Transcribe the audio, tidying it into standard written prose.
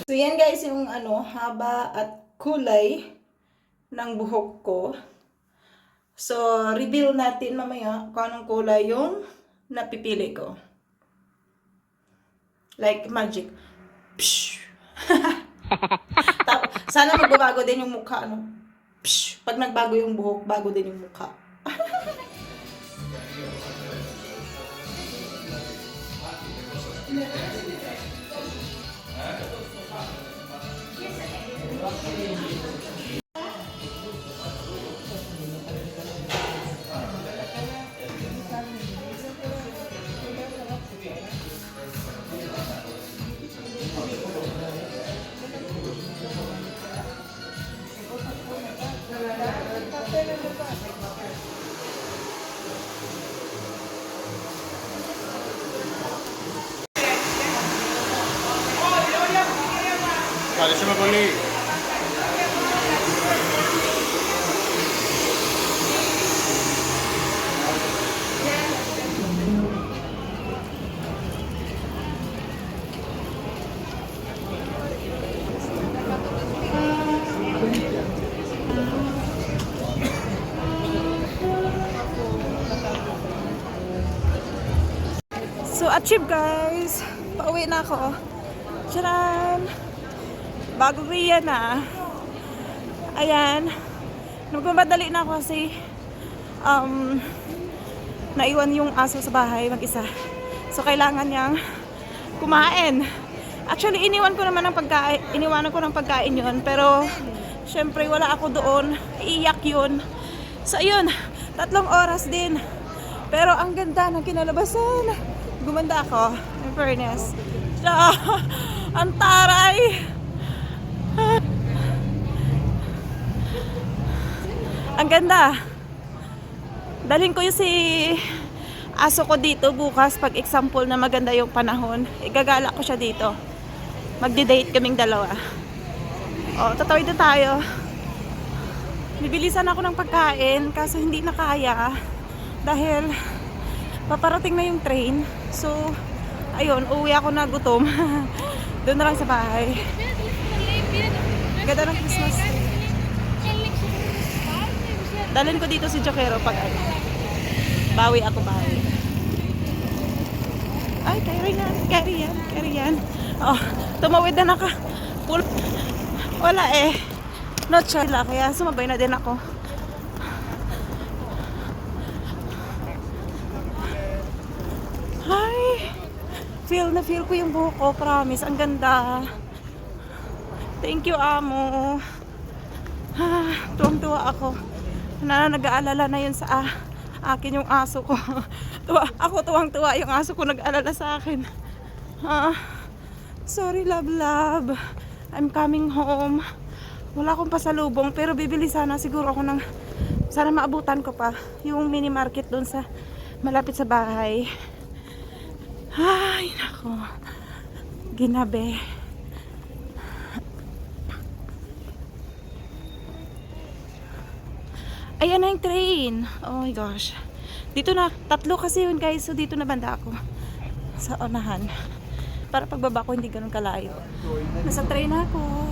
So yan guys yung haba at kulay ng buhok ko. So reveal natin mamaya kung anong kulay yung napipili ko. Like magic. Psh! Sana magbabago din yung mukha, ano? Psh! Pag nagbago yung buhok, bago din yung mukha. Parece Macaulay. So achieve guys. Pauwi na ako. Tcharan! Bago riyan na. Ayan. Nagmamadali na ako kasi naiwan yung aso sa bahay mag-isa. So kailangan niyang kumain. Actually iniwanan ko ng pagkain yun, pero syempre wala ako doon. Iiyak yun. So ayun, 3 oras din. Pero ang ganda ng kinalabasan. Gumanda ako, in fairness. So, ang taray! Ang ganda. Dalhin ko yung si aso ko dito bukas pag example na maganda yung panahon. Igagala ko siya dito. Magdi-date kaming dalawa. O, tatawid na tayo. Bibilisan ako ng pagkain kaso hindi na kaya dahil paparating na yung train. So, ayun, uwi ako na gutom. Doon na lang sa bahay. Ganda ng Christmas tree. Dalhin ko dito si Jokero pag bawi ako bahay. Ay, carry yan. Oh, tumawid na naka. Wala eh. Not sure lang, kaya sumabay na din ako. Ay, feel ko yung buhok ko, promise. Ang ganda. Thank you, amo. Tuwang-tuwa ako. Nag-aalala na yun sa akin yung aso ko. Tuwang-tuwa yung aso ko nag-aalala sa akin. Sorry, love. I'm coming home. Wala akong pasalubong, pero bibili sana siguro ako ng, sana maabutan ko pa yung mini market doon sa malapit sa bahay. Ay, nako. Ginabi. Ayan na yung train. Oh my gosh. Dito na, 3 kasi yun guys. So dito na banda ako. Sa unahan. Para pagbaba ko hindi ganun kalayo. Nasa train ako.